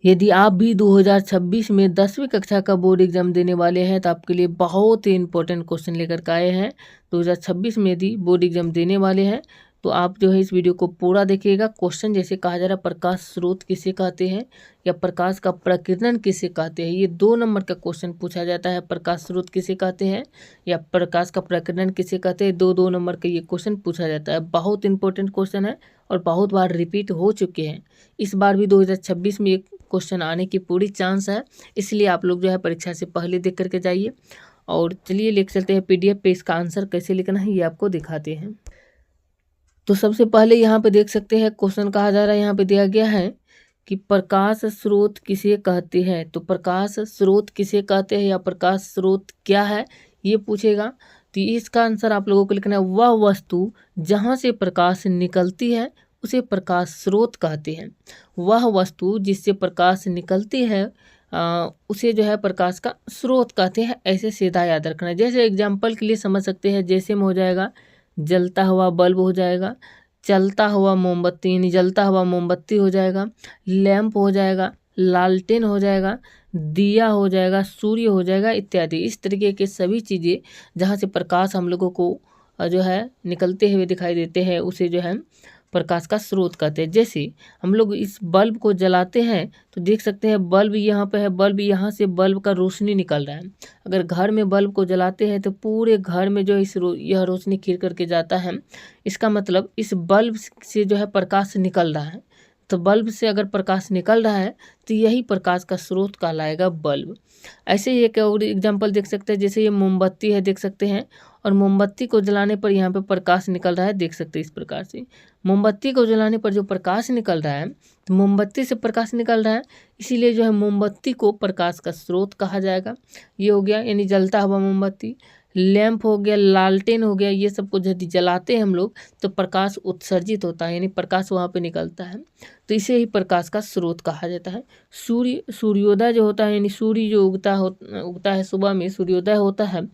यदि आप भी 2026 में 10वीं कक्षा का बोर्ड एग्जाम देने वाले हैं तो आपके लिए बहुत ही इंपॉर्टेंट क्वेश्चन लेकर के आए हैं। 2026 में यदि बोर्ड एग्जाम देने वाले हैं तो आप जो है इस वीडियो को पूरा देखिएगा। क्वेश्चन जैसे कहा जा रहा है प्रकाश स्रोत किसे कहते हैं या प्रकाश का प्रकीर्णन किसे कहते हैं, ये 2 नंबर का क्वेश्चन पूछा जाता है। प्रकाश स्रोत किसे कहते हैं या प्रकाश का प्रकीर्णन किसे कहते हैं, 2 नंबर का ये क्वेश्चन पूछा जाता है। बहुत इंपॉर्टेंट क्वेश्चन है और बहुत बार रिपीट हो चुके हैं। इस बार भी 2026 में एक क्वेश्चन आने की पूरी चांस है, इसलिए आप लोग जो है परीक्षा से पहले देख करके जाइए। और चलिए लेकर चलते हैं PDF पे, इसका आंसर कैसे लिखना है ये आपको दिखाते हैं। तो सबसे पहले यहाँ पे देख सकते हैं क्वेश्चन कहा जा रहा है, यहाँ पे दिया गया है कि प्रकाश स्रोत किसे कहते हैं। तो प्रकाश स्रोत किसे कहते हैं या प्रकाश स्रोत क्या है ये पूछेगा। तो इसका आंसर आप लोगों को लिखना है, वह वस्तु जहाँ से प्रकाश निकलती है उसे प्रकाश स्रोत कहते हैं। वह वस्तु जिससे प्रकाश निकलती है उसे जो है प्रकाश का स्रोत कहते हैं। ऐसे सीधा याद रखना है। जैसे एग्जाम्पल के लिए समझ सकते हैं, जैसे में हो जाएगा जलता हुआ बल्ब हो जाएगा, चलता हुआ मोमबत्ती यानी जलता हुआ मोमबत्ती हो जाएगा, लैंप हो जाएगा, लालटेन हो जाएगा, दिया हो जाएगा, सूर्य हो जाएगा इत्यादि। इस तरीके के सभी चीज़ें जहाँ से प्रकाश हम लोगों को जो है निकलते हुए दिखाई देते हैं उसे जो है प्रकाश का स्रोत कहते हैं। जैसे हम लोग इस बल्ब को जलाते हैं तो देख सकते हैं बल्ब यहाँ पे है, बल्ब यहाँ से बल्ब का रोशनी निकल रहा है। अगर घर में बल्ब को जलाते हैं तो पूरे घर में जो यह रोशनी खिल करके जाता है। इसका मतलब इस बल्ब से जो है प्रकाश निकल रहा है। तो बल्ब से अगर प्रकाश निकल रहा है तो यही प्रकाश का स्रोत कहलाएगा बल्ब। ऐसे ही एक और एग्जाम्पल देख सकते हैं, जैसे ये मोमबत्ती है देख सकते हैं, और मोमबत्ती को जलाने पर यहाँ पे प्रकाश निकल रहा है देख सकते हैं। इस प्रकार से मोमबत्ती को जलाने पर जो प्रकाश निकल रहा है तो मोमबत्ती से प्रकाश निकल रहा है, इसीलिए जो है मोमबत्ती को प्रकाश का स्रोत कहा जाएगा। ये हो गया यानी जलता हुआ मोमबत्ती। लैंप हो गया, लालटेन हो गया, ये सब कुछ यदि जलाते हैं हम लोग तो प्रकाश उत्सर्जित होता है यानी प्रकाश वहाँ पे निकलता है, तो इसे ही प्रकाश का स्रोत कहा जाता है। सूर्योदय जो होता है यानी सूर्य जो उगता है सुबह में सूर्योदय होता है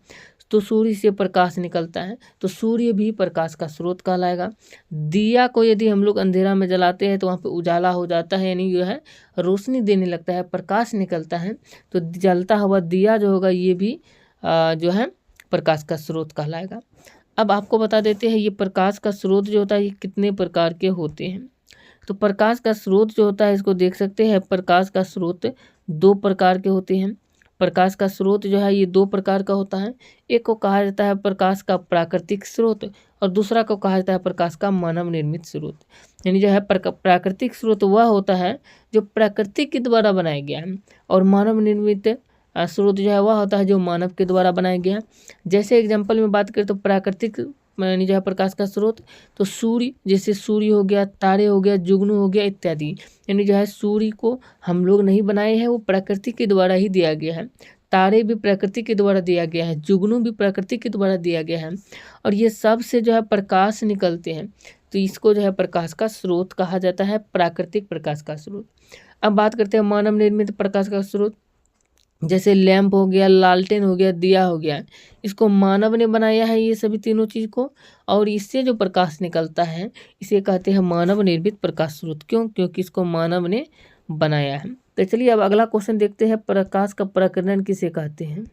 तो सूर्य से प्रकाश निकलता है, तो सूर्य भी प्रकाश का स्रोत कहलाएगा। दिया को यदि हम लोग अंधेरा में जलाते हैं तो वहाँ पे उजाला हो जाता है यानी जो है रोशनी देने लगता है, प्रकाश निकलता है, तो जलता हुआ दिया जो होगा ये भी जो है प्रकाश का स्रोत कहलाएगा। अब आपको बता देते हैं ये प्रकाश का स्रोत जो होता है ये कितने प्रकार के होते हैं। तो प्रकाश का स्रोत जो होता है इसको देख सकते हैं, प्रकाश का स्रोत 2 प्रकार के होते हैं। प्रकाश का स्रोत जो है ये 2 प्रकार का होता है। एक को कहा जाता है प्रकाश का प्राकृतिक स्रोत और दूसरा को कहा जाता है प्रकाश का मानव निर्मित स्रोत। यानी जो है प्राकृतिक स्रोत वह होता है जो प्रकृति के द्वारा बनाया गया है, और मानव निर्मित स्रोत जो है वह होता है जो मानव के द्वारा बनाया गया है। जैसे एग्जाम्पल में बात करें तो प्राकृतिक यानी जो है प्रकाश का स्रोत तो सूर्य, जैसे सूर्य हो गया, तारे हो गया, जुगनू हो गया इत्यादि। यानी जो है सूर्य को हम लोग नहीं बनाए हैं, वो प्रकृति के द्वारा ही दिया गया है। तारे भी प्रकृति के द्वारा दिया गया है, जुगनू भी प्रकृति के द्वारा दिया गया है, और ये सब से जो है प्रकाश निकलते हैं, तो इसको जो है प्रकाश का स्रोत कहा जाता है, प्राकृतिक प्रकाश का स्रोत। अब बात करते हैं मानव निर्मित प्रकाश का स्रोत। जैसे लैंप हो गया, लालटेन हो गया, दिया हो गया, इसको मानव ने बनाया है ये सभी तीनों चीज़ को, और इससे जो प्रकाश निकलता है इसे कहते हैं मानव निर्मित प्रकाश स्रोत। क्यों? क्योंकि इसको मानव ने बनाया है। तो चलिए अब अगला क्वेश्चन देखते हैं, प्रकाश का प्रकीर्णन किसे कहते हैं।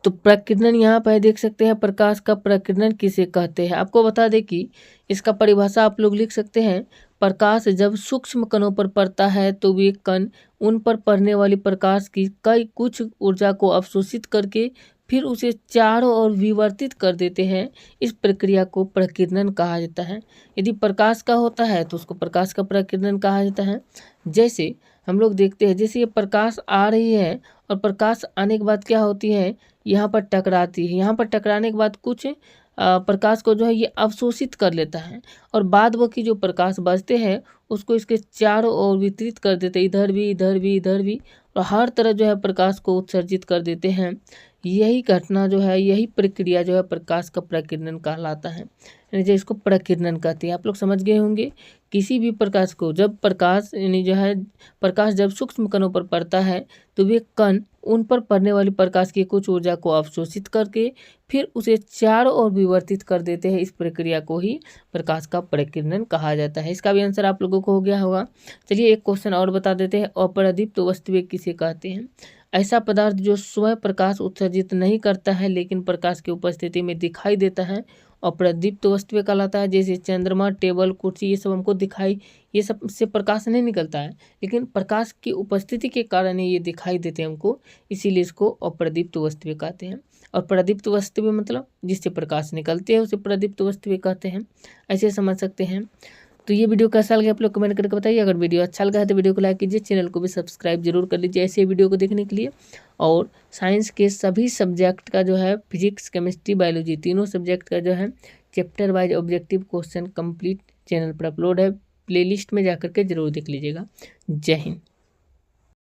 तो प्रकीर्णन यहाँ पर देख सकते हैं, प्रकाश का प्रकीर्णन किसे कहते हैं। आपको बता दें कि इसका परिभाषा आप लोग लिख सकते हैं, प्रकाश जब सूक्ष्म कणों पर पड़ता है तो वे कण उन पर पड़ने वाली प्रकाश की कुछ ऊर्जा को अवशोषित करके फिर उसे चारों ओर विवर्तित कर देते हैं। इस प्रक्रिया को प्रकीर्णन कहा जाता है। यदि प्रकाश का होता है तो उसको प्रकाश का प्रकीर्णन कहा जाता है। जैसे हम लोग देखते हैं, जैसे ये प्रकाश आ रही है और प्रकाश आने के बाद क्या होती है, यहाँ पर टकराती है, यहाँ पर टकराने के बाद कुछ प्रकाश को जो है ये अवशोषित कर लेता है, और बाद बाकी जो प्रकाश बचते हैं उसको इसके चारों ओर वितरित कर देते हैं, इधर भी इधर भी इधर भी, और हर तरह जो है प्रकाश को उत्सर्जित कर देते हैं। यही घटना जो है, यही प्रक्रिया जो है प्रकाश का प्रकीर्णन कहलाता है, यानी जो इसको प्रकीर्णन कहते हैं। आप लोग समझ गए होंगे किसी भी प्रकाश को जब प्रकाश यानी जो है प्रकाश जब सूक्ष्म कणों पर पड़ता है तो वे कण उन पर पड़ने वाली प्रकाश की कुछ ऊर्जा को अवशोषित करके फिर उसे चारों ओर विवर्तित कर देते हैं। इस प्रक्रिया को ही प्रकाश का परिकीर्णन कहा जाता है। इसका भी आंसर आप लोगों को हो गया होगा। चलिए एक क्वेश्चन और बता देते हैं। अपरादीप्त वस्तुएं किसे कहते हैं? ऐसा पदार्थ जो स्वयं प्रकाश उत्सर्जित नहीं करता है लेकिन प्रकाश की उपस्थिति में दिखाई देता है अप्रदीप्त वस्तुएं कहलाता है। जैसे चंद्रमा, टेबल, कुर्सी, ये सब हमको दिखाई, ये सब से प्रकाश नहीं निकलता है लेकिन प्रकाश की उपस्थिति के कारण ये दिखाई देते हैं हमको, इसीलिए इसको अप्रदीप्त वस्तुएं कहते हैं। और प्रदीप्त वस्तुएं मतलब जिससे प्रकाश निकलते हैं उसे प्रदीप्त वस्तुएं कहते हैं। ऐसे समझ सकते हैं। तो ये वीडियो कैसा लगा आप लोग कमेंट करके बताइए। अगर वीडियो अच्छा लगा है तो वीडियो को लाइक कीजिए, चैनल को भी सब्सक्राइब जरूर कर लीजिए ऐसे वीडियो को देखने के लिए। और साइंस के सभी सब्जेक्ट का जो है फिजिक्स, केमिस्ट्री, बायोलॉजी तीनों सब्जेक्ट का जो है chapter wise objective question complete channel पर अपलोड है। प्लेलिस्ट में जाकर के जरूर देख लीजिएगा। जय हिंद।